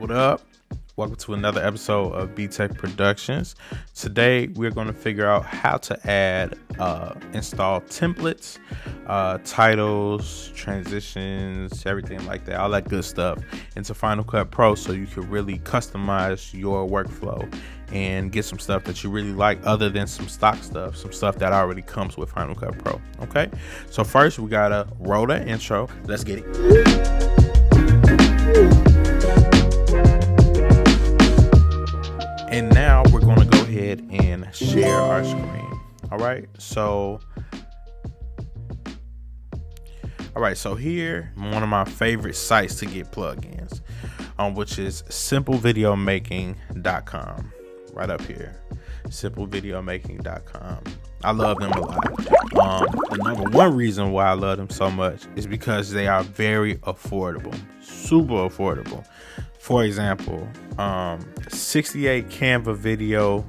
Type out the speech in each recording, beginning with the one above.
What up? Welcome to another episode of B-Tech Productions. Today we're going to figure out how to add, install templates, titles, transitions, everything like that, all that good stuff into Final Cut Pro so you can really customize your workflow and get some stuff that you really like other than some stock stuff, some stuff that already comes with Final Cut Pro. Okay, so first we gotta roll the intro. Let's get it. And now we're going to go ahead and share our screen. All right, so here, one of my favorite sites to get plugins, which is simplevideomaking.com. Right up here, simplevideomaking.com. I love them a lot. The number one reason why I love them so much is because they are very affordable, super affordable. For example, 68 Canva video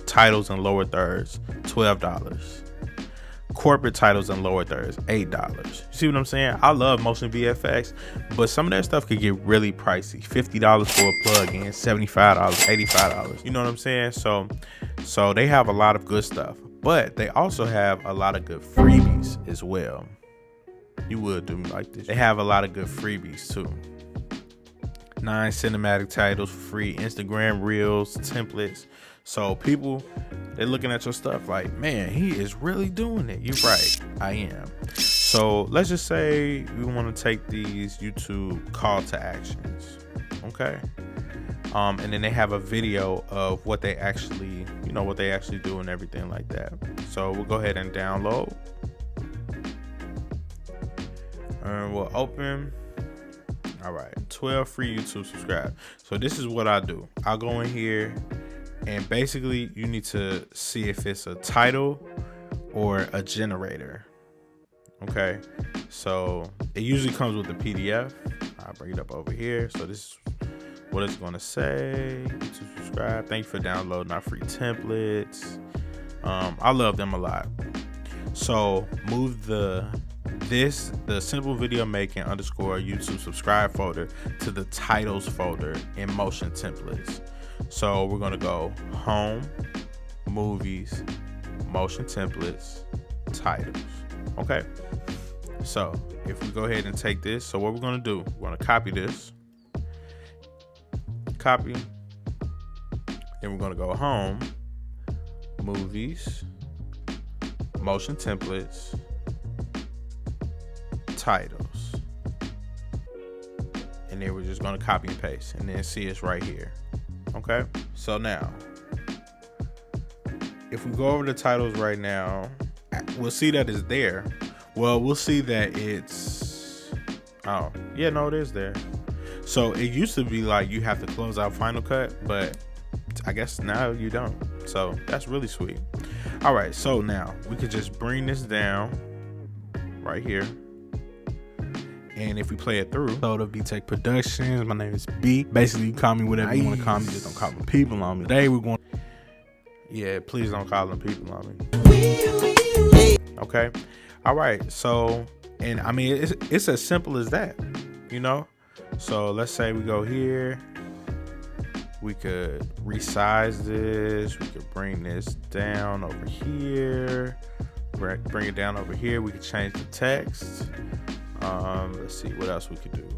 titles and lower thirds, $12. Corporate titles and lower thirds, $8. You see what I'm saying? I love Motion VFX, but some of that stuff could get really pricey. $50 for a plugin, $75, $85. You know what I'm saying? So they have a lot of good stuff, but they also have a lot of good freebies as well. You would do me like this. They have a lot of good freebies too. 9 cinematic titles for free, Instagram reels, templates. So people, they're looking at your stuff like, man, he is really doing it. You're right, I am. So let's just say we want to take these YouTube call to actions, okay? And then they have a video of what they actually, what they actually do and everything like that. So we'll go ahead and download. And we'll open. All right, 12 free YouTube subscribe. So this is what I do. I'll go in here and basically you need to see if it's a title or a generator. Okay, so it usually comes with a PDF. I'll bring it up over here. So this is what it's going to say. YouTube subscribe. Thank you for downloading our free templates. I love them a lot. So move the simple video making _ YouTube subscribe folder to the titles folder in Motion templates. So we're going to go home, movies, Motion templates, titles. Okay, so if we go ahead and take this, so what we're going to do, we're going to copy this, then we're going to go home, movies, Motion templates, titles, and then we're just going to copy and paste and then see it's right here. Okay, so now if we go over the titles right now, we'll see that it's there. Well, we'll see that it's, oh yeah, no, it is there. So it used to be like you have to close out Final Cut, but I guess now you don't. So that's really sweet. All right, so now we could just bring this down right here. And if we play it through, so the B-Tech Productions, my name is B. Basically, you call me whatever you want to call me. Just don't call them people on me. Today we're going. Yeah, please don't call them people on me. Okay. All right. So, and I mean, it's as simple as that, So let's say we go here. We could resize this. We could bring this down over here. Bring it down over here. We could change the text. Let's see what else we could do.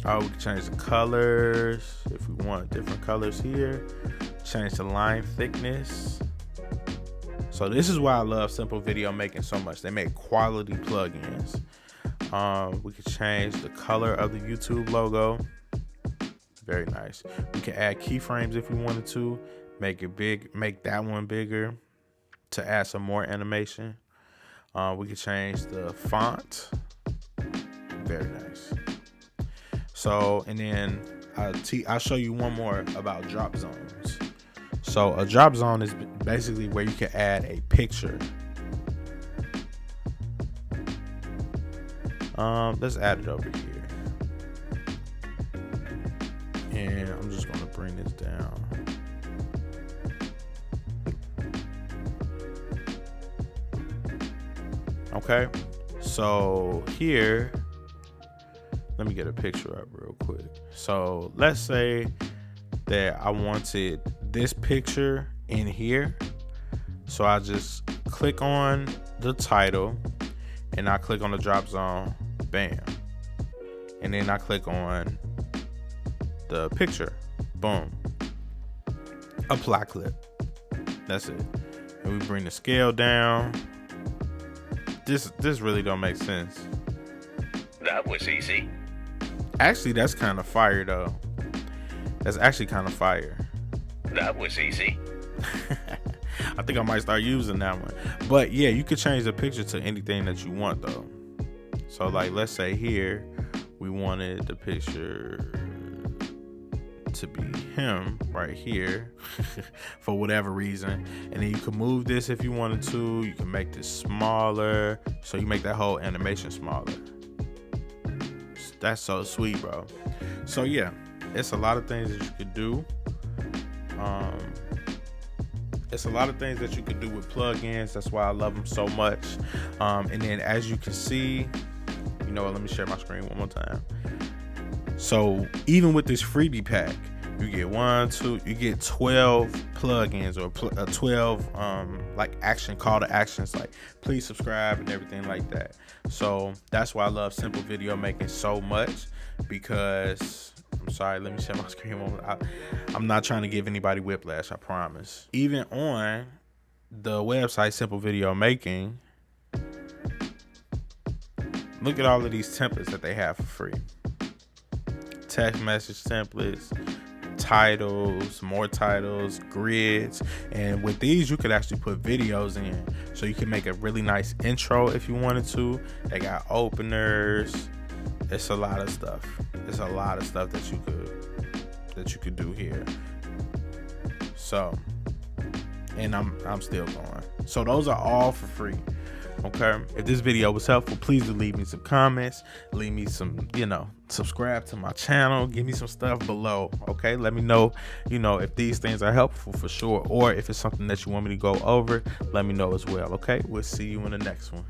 We could change the colors if we want different colors here. Change the line thickness. So this is why I love Simple Video Making so much. They make quality plugins. We could change the color of the YouTube logo. Very nice. We can add keyframes if we wanted to. Make it big. Make that one bigger to add some more animation. We could change the font. Very nice. So, and then I'll show you one more about drop zones. So a drop zone is basically where you can add a picture. Let's add it over here. And I'm just going to bring this down. Okay. So here, let me get a picture up real quick. So let's say that I wanted this picture in here. So I just click on the title and I click on the drop zone, bam. And then I click on the picture, boom. Apply clip. That's it. And we bring the scale down. This really don't make sense. That was easy. Actually, that's kind of fire though. That's actually kind of fire. That was easy. I think I might start using that one. But yeah, you could change the picture to anything that you want though. So like, let's say here we wanted the picture to be him right here for whatever reason, and then you can move this if you wanted to. You can make this smaller, so you make that whole animation smaller. That's so sweet, bro. So yeah, it's a lot of things that you could do. It's a lot of things that you could do with plugins. That's why I love them so much. And then as you can see, you know what, let me share my screen one more time. So even with this freebie pack, you get you get 12 plugins or 12 like action call to actions, like please subscribe and everything like that. So that's why I love Simple Video Making so much, because I'm sorry, let me share my screen one more. I'm not trying to give anybody whiplash, I promise. Even on the website Simple Video Making, look at all of these templates that they have for free. Text message templates, titles, more titles, grids, and with these you could actually put videos in, so you can make a really nice intro if you wanted to. They got openers. It's a lot of stuff. It's a lot of stuff that you could do here. So, and I'm still going. So those are all for free. Okay, if this video was helpful, please do leave me some comments, leave me some, subscribe to my channel, give me some stuff below. Okay, let me know, if these things are helpful for sure, or if it's something that you want me to go over, let me know as well. Okay, we'll see you in the next one.